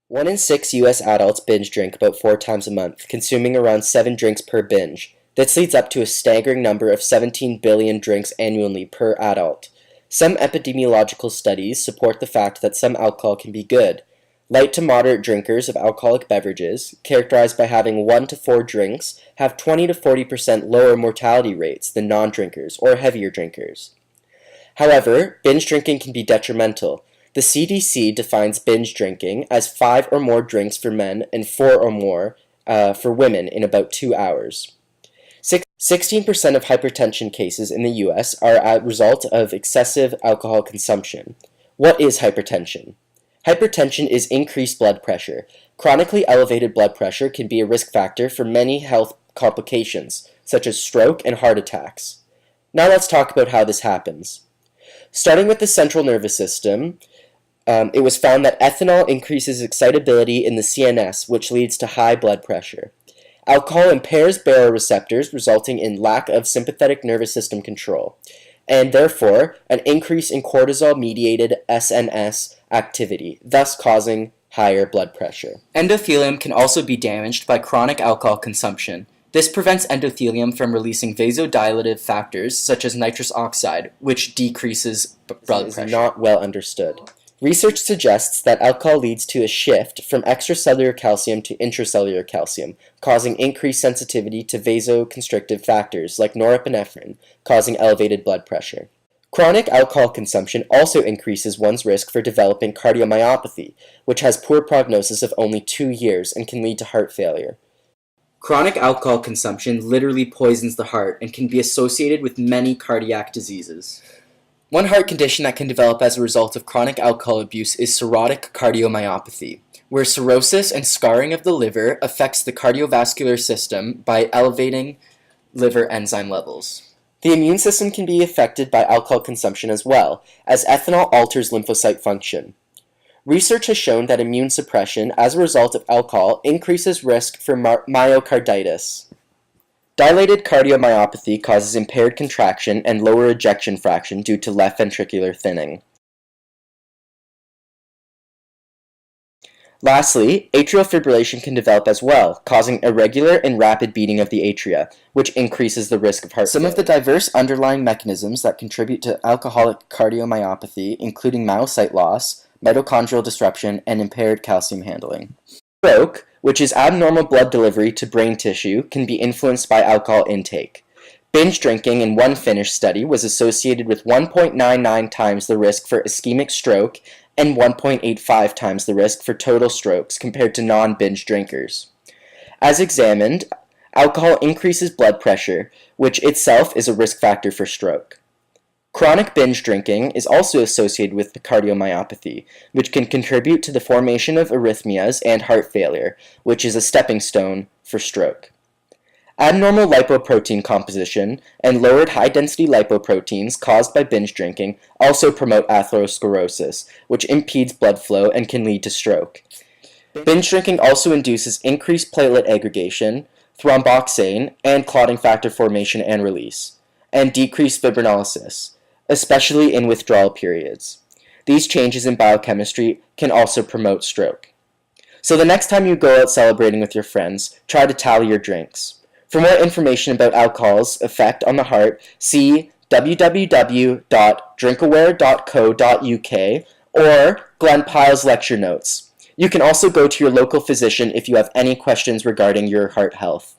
1 in 6 US adults binge drink about 4 times a month, consuming around 7 drinks per binge. This leads up to a staggering number of 17 billion drinks annually per adult. Some epidemiological studies support the fact that some alcohol can be good. Light to moderate drinkers of alcoholic beverages, characterized by having 1 to 4 drinks, have 20 to 40% lower mortality rates than non-drinkers or heavier drinkers. However, binge drinking can be detrimental. The CDC defines binge drinking as 5 or more drinks for men and 4 or more for women in about 2 hours. 16% of hypertension cases in the US are a result of excessive alcohol consumption. What is hypertension? Hypertension is increased blood pressure. Chronically elevated blood pressure can be a risk factor for many health complications, such as stroke and heart attacks. Now let's talk about how this happens. Starting with the central nervous system, it was found that ethanol increases excitability in the CNS, which leads to high blood pressure. Alcohol impairs baroreceptors, resulting in lack of sympathetic nervous system control, and therefore an increase in cortisol-mediated SNS activity, thus causing higher blood pressure. Endothelium can also be damaged by chronic alcohol consumption. This prevents endothelium from releasing vasodilative factors such as nitrous oxide, which decreases blood pressure. This is not well understood. Research suggests that alcohol leads to a shift from extracellular calcium to intracellular calcium, causing increased sensitivity to vasoconstrictive factors like norepinephrine, causing elevated blood pressure. Chronic alcohol consumption also increases one's risk for developing cardiomyopathy, which has poor prognosis of only 2 years and can lead to heart failure. Chronic alcohol consumption literally poisons the heart and can be associated with many cardiac diseases. One heart condition that can develop as a result of chronic alcohol abuse is cirrhotic cardiomyopathy, where cirrhosis and scarring of the liver affects the cardiovascular system by elevating liver enzyme levels. The immune system can be affected by alcohol consumption as well, as ethanol alters lymphocyte function. Research has shown that immune suppression as a result of alcohol increases risk for myocarditis. Dilated cardiomyopathy causes impaired contraction and lower ejection fraction due to left ventricular thinning. Lastly, atrial fibrillation can develop as well, causing irregular and rapid beating of the atria, which increases the risk of heart failure. Some of the diverse underlying mechanisms that contribute to alcoholic cardiomyopathy, including myocyte loss, mitochondrial disruption, and impaired calcium handling. Stroke, which is abnormal blood delivery to brain tissue, can be influenced by alcohol intake. Binge drinking in one Finnish study was associated with 1.99 times the risk for ischemic stroke and 1.85 times the risk for total strokes compared to non-binge drinkers. As examined, alcohol increases blood pressure, which itself is a risk factor for stroke. Chronic binge drinking is also associated with cardiomyopathy, which can contribute to the formation of arrhythmias and heart failure, which is a stepping stone for stroke. Abnormal lipoprotein composition and lowered high-density lipoproteins caused by binge drinking also promote atherosclerosis, which impedes blood flow and can lead to stroke. Binge drinking also induces increased platelet aggregation, thromboxane, and clotting factor formation and release, and decreased fibrinolysis, especially in withdrawal periods. These changes in biochemistry can also promote stroke. So the next time you go out celebrating with your friends, try to tally your drinks. For more information about alcohol's effect on the heart, see www.drinkaware.co.uk or Glenn Pyle's lecture notes. You can also go to your local physician if you have any questions regarding your heart health.